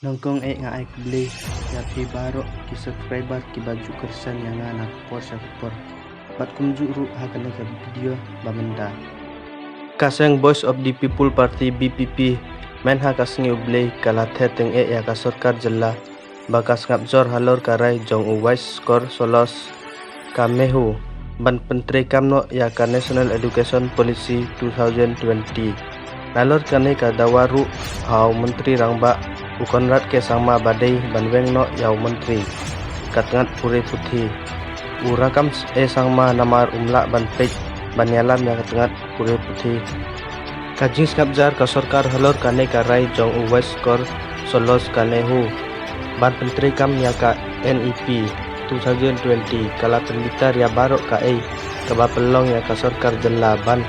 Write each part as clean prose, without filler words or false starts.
Nongkong nga ay kubli ya pi baro ki subscriber ki baju kersan yang anak por syakupor bat kumjuru hakan ka video bamenda kaseng Voice of the People Party BPP men ha kasngi ublei kala theteng ya ka sarkar jilla bakas ngapjor halor karai jong uwais skor solos kamehu ban pentri kamno ya ka National Education Policy 2020 nalor kane ka dawaru hau menteri rangba Ukonrat ke sama badai banweng no yau menteri katngat pure putih urakam sama namar umla ban pej banyalam yang katngat pure putih kajing skapjar ka sarkar halor kane karai jong uwais skor solos kanehu ban menteri kam ya ka NEP 2020 kala penditar ya barok ka kaba pelong ya ka sarkar jella ban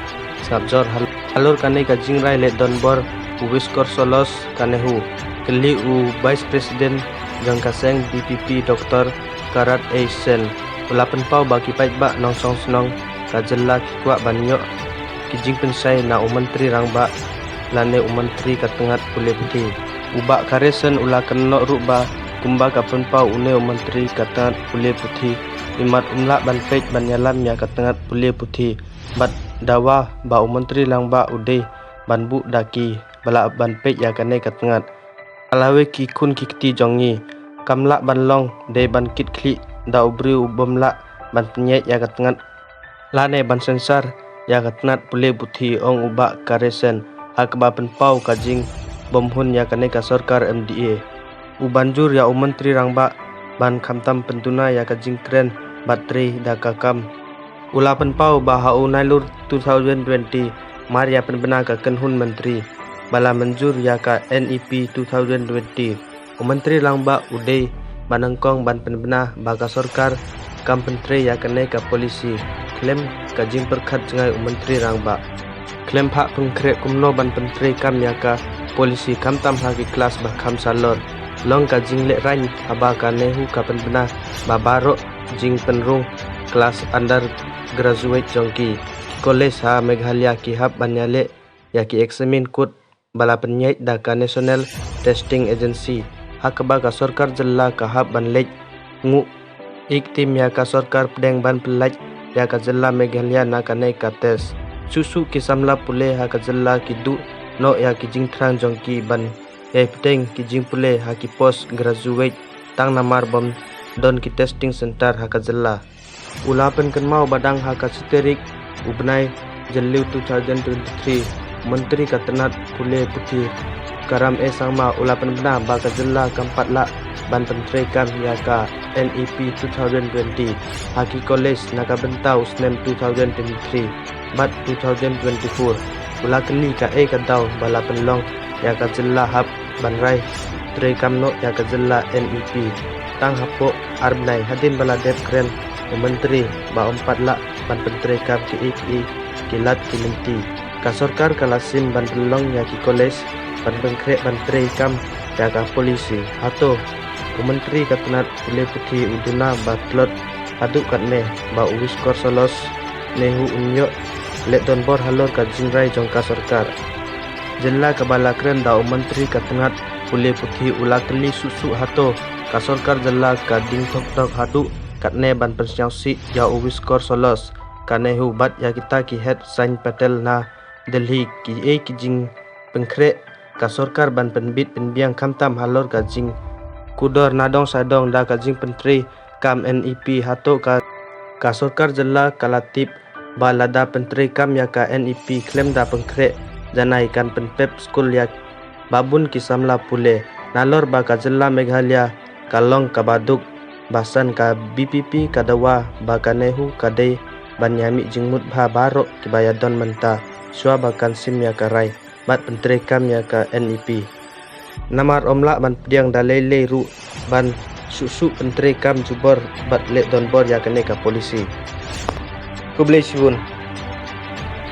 skapjor halor kane kajing rai le donbor uwais skor solos kanehu Keli Vice President jang kaseng BPP Dr. Karat Aisen ulapan pau bagi paik bak nong song senong kajela kikuak banyo kijing pensai na menteri rangba lane menteri katengat pule putih ubak karesen ula kenok rukba kumba kapen pau une menteri katengat pule putih imat umlak ban paik banyalam ya katengat pule putih bat dawa ba menteri langba ude banbu daki balak ban paik ya kane katengat alawe ki kun kikti jongi kamla banlong de ban kit kli da ubri ubomla ban penyet ya katengat lane ban sensar ya katengat pule buthi ong uba karesen hakba penpau kajing bomhun ya kane ka sarkar MDA ubanjur ya menteri rangba ban khamtam pentuna ya kajing kren batri da kakam ula penpau bahau nailur 2020 mar ya penbena ka kenhun menteri bala menjur ya ka NEP 2020 menteri langba ude banangkong ban penbena baga sarkar kam pentri ya kane ka polisi klaim kajing perkhat jengai menteri rangba klaim hak pengkre kumno ban pentri kam ya ka polisi kam tam hagi kelas bahkam salor long kajing le ran haba kane hu ka penbena babaro jing penrung kelas under graduate jongki college ha Meghalaya ki hab banyale ya ki examine kut bala penyait da ka National Testing Agency hakba ka sarkar jella ka hab ban lej ngu iktim ya ka sarkar pedeng ban pelaj ya ka jella Meghalaya na kane ka tes susu ki samla pule ha ka jella ki du no ya ki jing thrang jongki ban ya pedeng ki jing pule ha ki post graduate tang namar bom don ki testing center ha ka jella ulapan kenmau badang ha ka siterik ubnai jelliu 2023 menteri katenat pule putih karam sama ulapan benar baka jella keempat lak ban pentri kam ya ka NEP 2020 haki college naka bentau snem 2023 bat 2024 ula keli ka kadau bala penlong ya ka jella hab ban rai tri kam no ya ka jella NEP tang hapo arbnai hadin bala det kren menteri ba empat lak ban pentri kam ki kilat kimenti ka sarkar kalasim ban pelong ya ki college ban bengkrek ban tri kam ya ka polisi hato menteri katenat pule putih uduna batlot aduk katne ba uwis kor solos nehu unyo le donbor halor ka jingrai jongka sarkar jella kabala kren da menteri katenat pule putih ula keli susu hato ka sarkar jella ka ding tok tok hadu katne ban pensyausi ya uwis kor solos kanehu bat ya kita ki head Sain Patel na Delhi ki jing pengkrek ka sarkar ban penbit penbiang kamtam halor ka jing kudor nadong sadong da ka jing pentri kam NEP hato ka sarkar jella kalatip balada pentri kam ya ka NEP klaim da pengkrek janai kan penpep school ya babun ki samla pule nalor ba ka jella Meghalaya kalong ka baduk basan ka BPP kadawa ba kanehu kadai banyami jingmut bha barok ki bayadon menta Sua bakan sim ya karai bat pentri kam ya ka NEP namar omla ban pediang dalele ru ban susu pentri kam jubor bat le donbor ya kane ka polisi kublai siwun